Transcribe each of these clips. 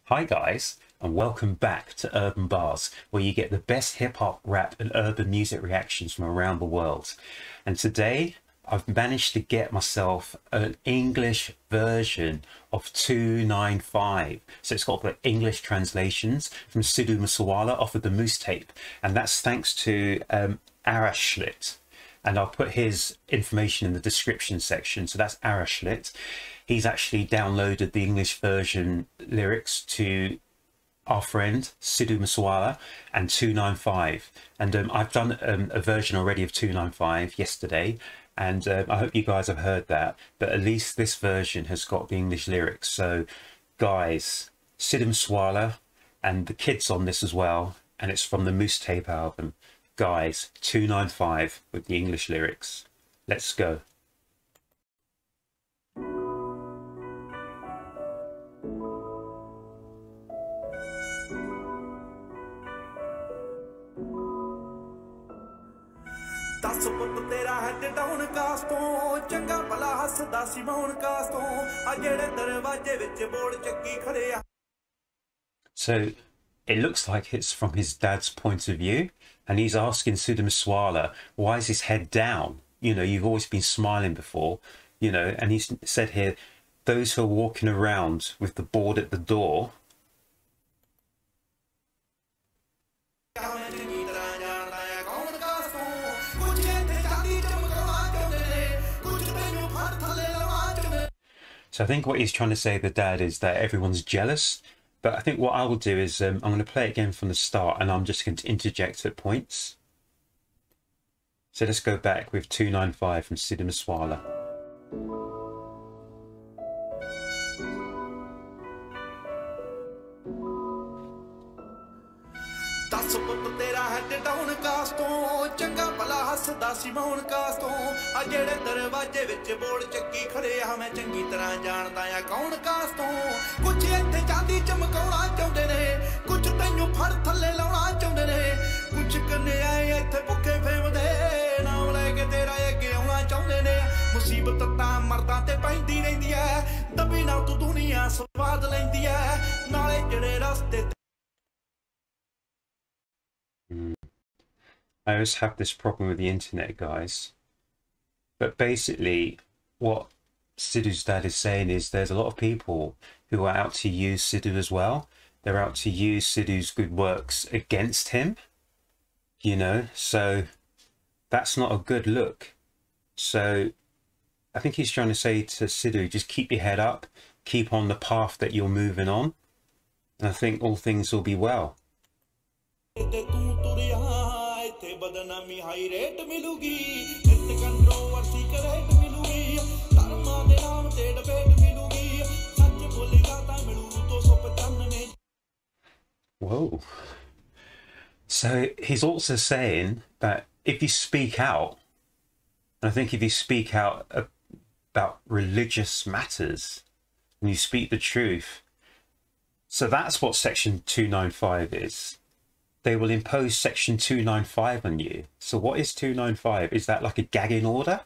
Hi guys, and welcome back to Urb'n Barz, where you get the best hip-hop, rap and urban music reactions from around the world. And today I've managed to get myself an English version of 295. So it's got the English translations from Sidhu Moose Wala off of the Moosetape, and that's thanks to Arashlit. And I'll put his information in the description section. So that's Arashlit. He's actually downloaded the English version lyrics to our friend Sidhu Moose Wala and 295. And I've done a version already of 295 yesterday. And I hope you guys have heard that. But at least this version has got the English lyrics. So guys, Sidhu Moose Wala and the kids on this as well. And it's from the Moosetape album. Guys, 295 with the English lyrics. Let's go. दस पुत तेरा head down कास तो चंगा भला हसदा सी मौन कास तो आ जेड़े दरवाजे विच बोर्ड चक्की खड़े आ. So it looks like it's from his dad's point of view, and he's asking Sidhu Moose Wala, why is his head down? You know, you've always been smiling before, you know. And he's said here, those who are walking around with the board at the door. So I think what he's trying to say, the dad, is that everyone's jealous. But I think what I will do is I'm going to play it again from the start, and I'm just going to interject at points. So let's go back with 295 from Sidhu Moose Wala. दस पुत तेरा head down कास तो चंगा भला हसदा सी मौन कास तो आ जेड़े दरवाजे विच बोर्ड चक्की खड़े आ मैं चंगी तरह जानदा आ कौन कास तो कुछ इत्थे चांदी चमकाउणा चाहुंदे ने कुछ तैनू फड़ थल्ले लाउणा चाहुंदे ने कुछ कन्ने आए इत्थे भुखे फेमदे नाम लेके तेरा अगे आउणा चाहुंदे ने मुसीबत तां मर्दां ते पैंदी रहिंदी ऐ दबी ना तू दुनिया स्वाद लैंदी ऐ नाले जेड़े रस्ते. I always have this problem with the internet, guys. But basically, what Sidhus Dad is saying is there's a lot of people who are out to use Sidhu as well. They're out to use Sidhu's good works against him, you know, so that's not a good look. So I think he's trying to say to Sidhu, just keep your head up, keep on the path that you're moving on, and I think all things will be well. बदनामी high rate मिलूगी नित controversy crate मिलूगी धर्मा दे नाम ते debate मिलूगी सच बोलेगा ता मिलू 295. Whoa. So he's also saying that if you speak out, and I think if you speak out about religious matters and you speak the truth, so that's what section 295 is. They will impose section 295 on you. So what is 295? Is that like a gagging order?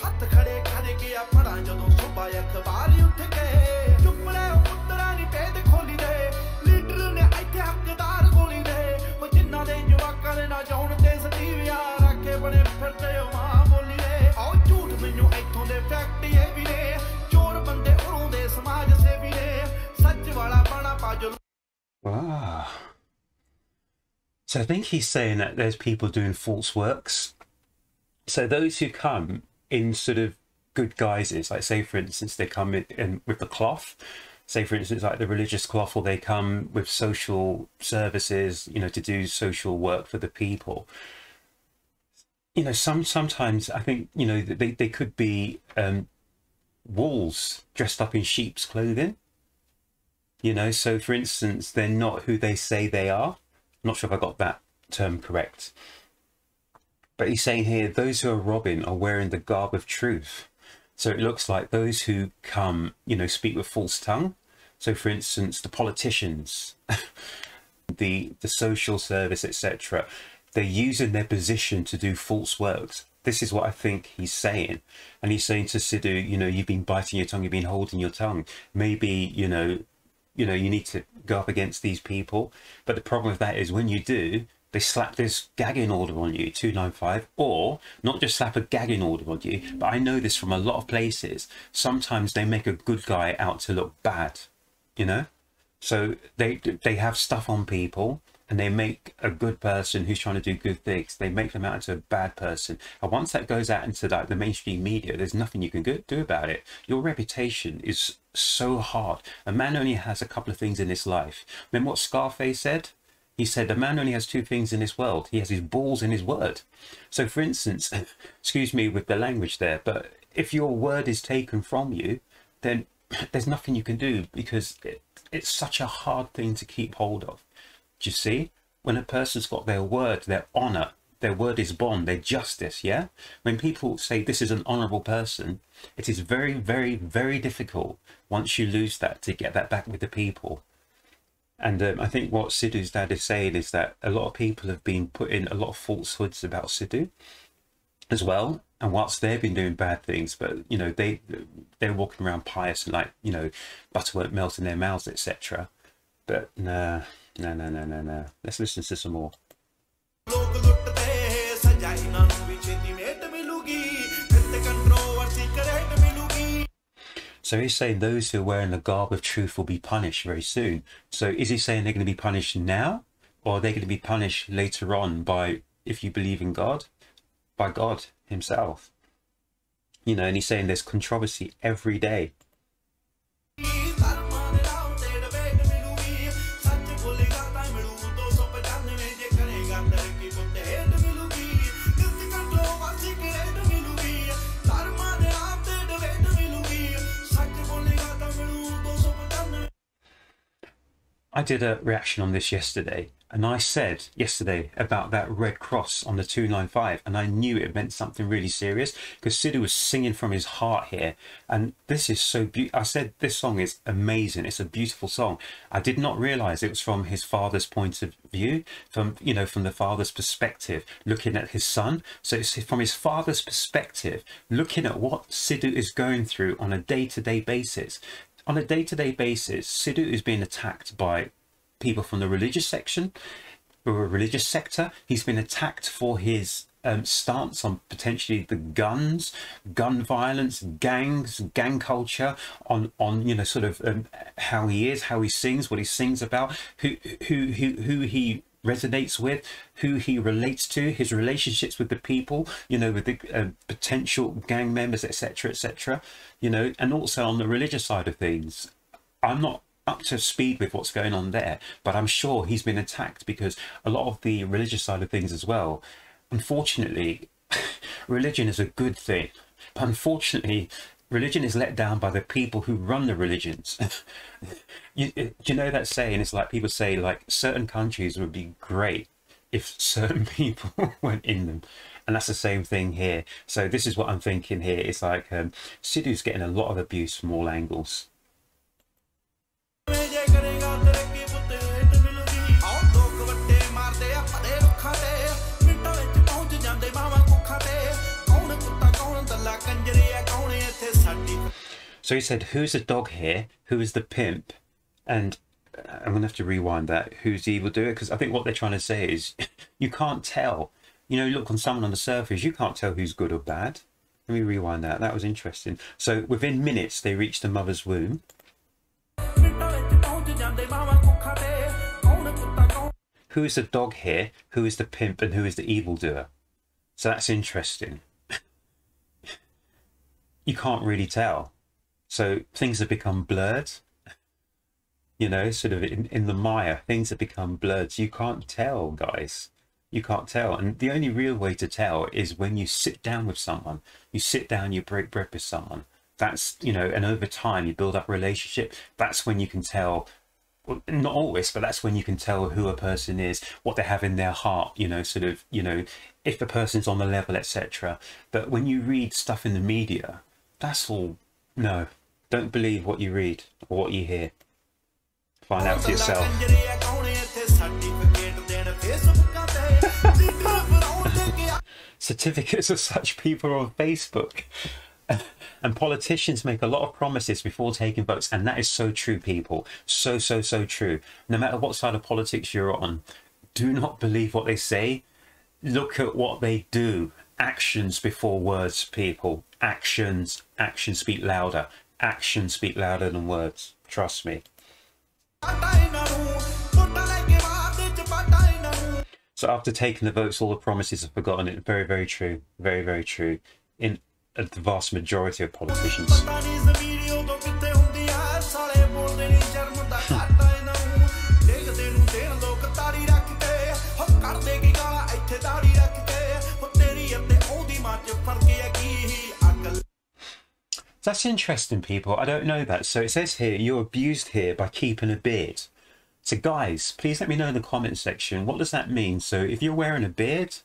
हथ खड़े खड़े गया फड़ा जदों सुबह अखबार उठ के चुपड़े पुत्तरा नी पेद खोली दे लीडर ने इत्थे हकदार गोली दे ओ जिन्ना दे जवाकां ने ना जाउण ते सटीविया रखे बने फिरदे मां बोली दे ओ झूठ मैनू इत्थों दे फैक्ट ये भी ने चोर बंदे उरों दे समाज सेवी ने सच वाला बना पाजो. Wow. So I think he's saying that there's people doing false works. So those who come in sort of good guises, like say for instance they come in with the cloth, say for instance like the religious cloth, or they come with social services, you know, to do social work for the people. You know, sometimes I think, you know, they could be wolves dressed up in sheep's clothing, you know. So for instance, they're not who they say they are. I'm not sure if I got that term correct. But he's saying here, those who are robbing are wearing the garb of truth. So it looks like those who come, you know, speak with false tongue. So for instance, the politicians, the social service, etc., they're using their position to do false works. This is what I think he's saying. And he's saying to Sidhu, you know, you've been biting your tongue, you've been holding your tongue. Maybe, you need to go up against these people. But the problem with that is when you do, they slap this gagging order on you, 295, or not just slap a gagging order on you, but I know this from a lot of places. Sometimes they make a good guy out to look bad, you know? So they have stuff on people, and they make a good person who's trying to do good things, they make them out into a bad person. And once that goes out into like the mainstream media, there's nothing you can do about it. Your reputation is so hard. A man only has a couple of things in his life. Remember what Scarface said? He said, a man only has two things in this world. He has his balls and his word. So for instance, excuse me with the language there, but if your word is taken from you, then there's nothing you can do, because it's such a hard thing to keep hold of. Do you see? When a person's got their word, their honor, their word is bond, their justice, yeah? When people say this is an honorable person, it is very, very, very difficult once you lose that to get that back with the people. And I think what Sidhus Dad is saying is that a lot of people have been putting a lot of falsehoods about Sidhu as well. And whilst they've been doing bad things, but, you know, they're walking around pious and like, you know, butter won't melt in their mouths, etc. But no. Let's listen to some more. So he's saying those who are wearing the garb of truth will be punished very soon. So is he saying they're going to be punished now, or are they going to be punished later on by, if you believe in God, by God himself? You know, and he's saying there's controversy every day. I did a reaction on this yesterday, and I said yesterday about that red cross on the 295, and I knew it meant something really serious, because Sidhu was singing from his heart here, and this is so beautiful. I said this song is amazing, it's a beautiful song. I did not realize it was from his father's point of view, from, you know, from the father's perspective, looking at his son. So it's from his father's perspective, looking at what Sidhu is going through on a day-to-day basis. On a day-to-day basis, Sidhu is being attacked by people from the religious section, or a religious sector. He's been attacked for his stance on potentially the guns, gun violence, gangs, gang culture, on you know, sort of how he is, how he sings, what he sings about, who he resonates with, who he relates to, his relationships with the people, you know, with the potential gang members, etc., etc., you know. And also on the religious side of things, I'm not up to speed with what's going on there, but I'm sure he's been attacked, because a lot of the religious side of things as well, unfortunately, religion is a good thing, but unfortunately religion is let down by the people who run the religions. You know that saying? It's like people say, like, certain countries would be great if certain people weren't in them, and that's the same thing here. So this is what I'm thinking here. It's like Sidhu's getting a lot of abuse from all angles. So he said, who's the dog here? Who is the pimp? And I'm going to have to rewind that. Who's the evildoer? Because I think what they're trying to say is, you can't tell. You know, look on someone on the surface, you can't tell who's good or bad. Let me rewind that. That was interesting. So within minutes, they reached the mother's womb. Who is the dog here? Who is the pimp? And who is the evildoer? So that's interesting. You can't really tell. So things have become blurred, you know, sort of in the mire, things have become blurred. So you can't tell, guys. You can't tell. And the only real way to tell is when you sit down with someone. You sit down, you break bread with someone. That's, you know, and over time you build up a relationship. That's when you can tell well, not always, but that's when you can tell who a person is, what they have in their heart, you know, sort of, you know, if the person's on the level, etc. But when you read stuff in the media, that's all, no, don't believe what you read or what you hear. Find out for yourself. Certificates of such people are on Facebook. And politicians make a lot of promises before taking votes, and that is so true, people. So true. No matter what side of politics you're on, do not believe what they say. Look at what they do. Actions before words, people. Actions speak louder. Actions speak louder than words. Trust me. So after taking the votes, all the promises are forgotten. It's very true. Very true. In the vast majority of politicians. That's interesting, people. I don't know that. So it says here, you're abused here by keeping a beard. So guys, please let me know in the comment section, what does that mean? So if you're wearing a beard,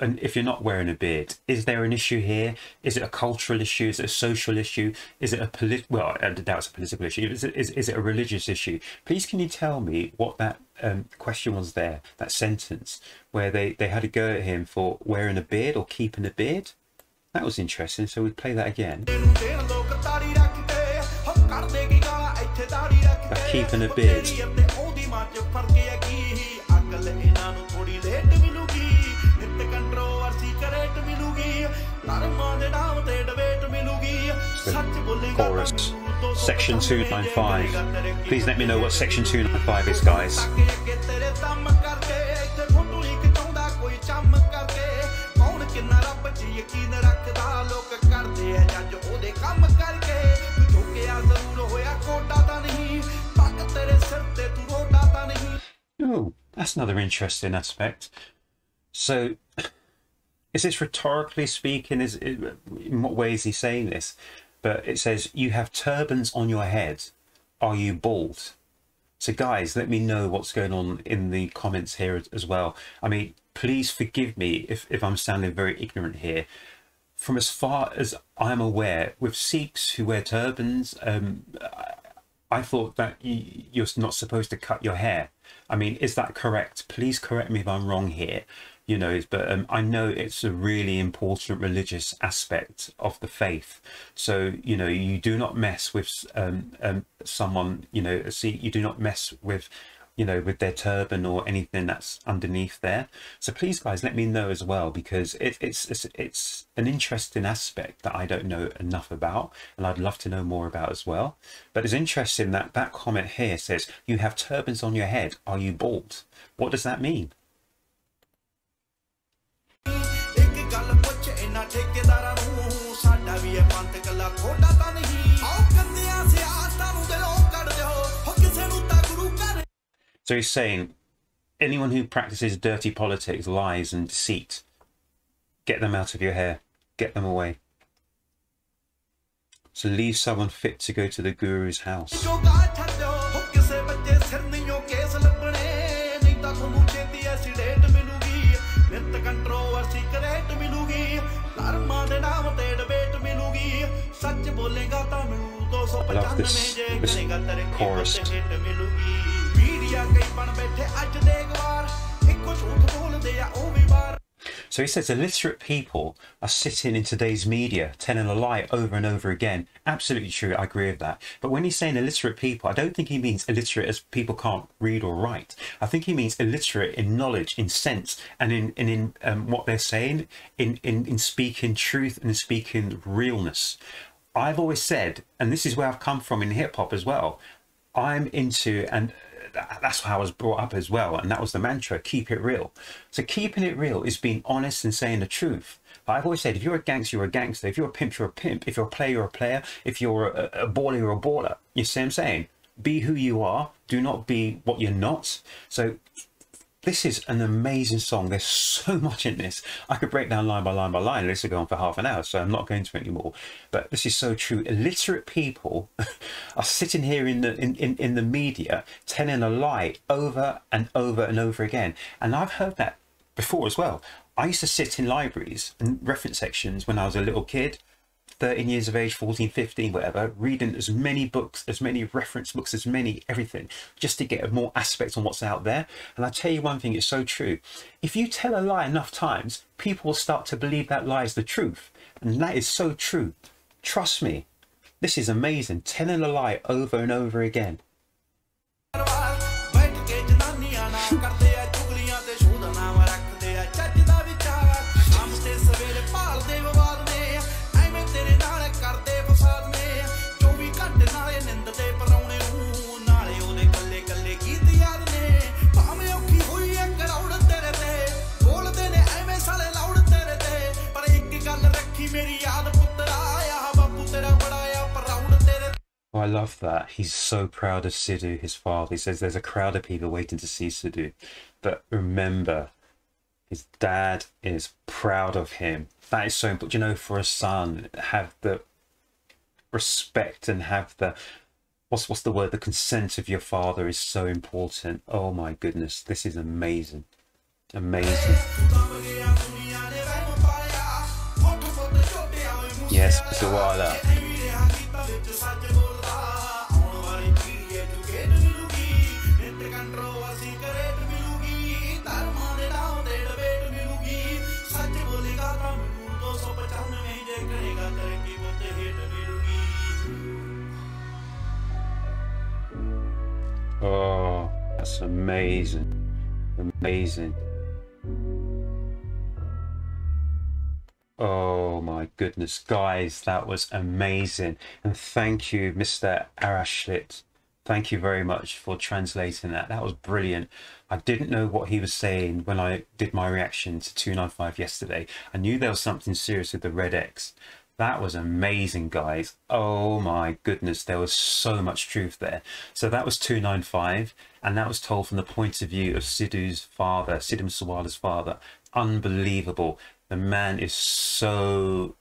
and if you're not wearing a beard, is there an issue here? Is it a cultural issue? Is it a social issue? Is it a well, I doubt it's a political issue. Is it a religious issue? Please can you tell me what that question was there, that sentence, where they had to go at him for wearing a beard or keeping a beard? That was interesting, so we play that again. About keeping a beard. Chorus, section 295. Please let me know what section 295 is, guys. Oh, that's another interesting aspect. So is this rhetorically speaking? In what way is he saying this? But it says, you have turbans on your head. Are you bald? So guys, let me know what's going on in the comments here as well. I mean, please forgive me if I'm sounding very ignorant here. From as far as I'm aware, with Sikhs who wear turbans, I thought that you're not supposed to cut your hair. I mean, is that correct? Please correct me if I'm wrong here. You know, but I know it's a really important religious aspect of the faith. So, you know, you do not mess with someone, you know, you do not mess with, you know, with their turban or anything that's underneath there. So please, guys, let me know as well, because it's an interesting aspect that I don't know enough about, and I'd love to know more about as well. But it's interesting that that comment here says, you have turbans on your head. Are you bald? What does that mean? So he's saying, anyone who practices dirty politics, lies and deceit, get them out of your hair, get them away. So leave someone fit to go to the guru's house. I love this chorus. So he says illiterate people are sitting in today's media telling a lie over and over again. Absolutely true, I agree with that. But when he's saying illiterate people, I don't think he means illiterate as people can't read or write. I think he means illiterate in knowledge, in sense, and in what they're saying, in speaking truth and speaking realness. I've always said, and this is where I've come from in hip hop as well, I'm into, and that's how I was brought up as well, and that was the mantra, keep it real. So keeping it real is being honest and saying the truth. But I've always said, if you're a gangster, you're a gangster. If you're a pimp, you're a pimp. If you're a player, you're a player. If you're a baller, you're a baller. You see what I'm saying? Be who you are. Do not be what you're not. So This is an amazing song. There's so much in this. I could break down line by line by line. This would go on for half an hour, so I'm not going to anymore. But this is so true. Illiterate people are sitting here in the media telling a lie over and over and over again. And I've heard that before as well. I used to sit in libraries and reference sections when I was a little kid, 13 years of age, 14, 15, whatever, reading as many books, as many reference books, as many everything, just to get more aspects on what's out there. And I tell you one thing, it's so true. If you tell a lie enough times, people will start to believe that lie is the truth. And that is so true. Trust me, this is amazing. Telling a lie over and over again. Oh, I love that. He's so proud of Sidhu, his father. He says there's a crowd of people waiting to see Sidhu. But remember, his dad is proud of him. That is so important. You know, for a son, have the respect and have the, what's the word? The consent of your father is so important. Oh my goodness, this is amazing. Amazing. Yes, Sidhu Wala. Oh, that's amazing. Amazing. Oh my goodness, guys, that was amazing. And thank you, Mr. Arashlit. Thank you very much for translating that. That was brilliant. I didn't know what he was saying when I did my reaction to 295 yesterday. I knew there was something serious with the Red X. That was amazing, guys. Oh my goodness, there was so much truth there. So that was 295, and that was told from the point of view of Sidhu's father, Sidhu Moose Wala's father. Unbelievable. The man is so...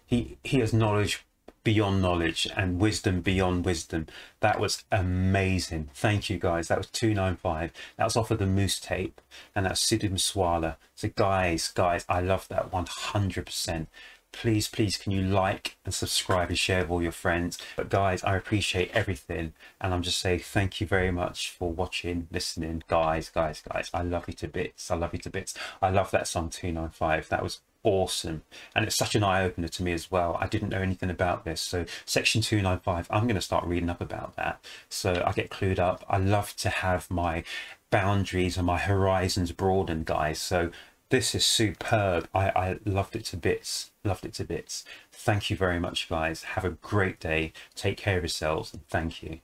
He has knowledge beyond knowledge and wisdom beyond wisdom. That was amazing. Thank you, guys. That was 295. That was off of the Moosetape, and that's Sidhu Moose Wala. So guys, I love that 100%. Please, can you like and subscribe and share with all your friends? But guys, I appreciate everything, and I'm just saying thank you very much for watching, listening. Guys, I love you to bits. I love you to bits. I love that song 295. That was awesome, and it's such an eye-opener to me as well. I didn't know anything about this, so section 295, I'm going to start reading up about that so I get clued up. I love to have my boundaries and my horizons broadened, guys. So this is superb. I loved it to bits. Thank you very much, guys. Have a great day. Take care of yourselves, and thank you.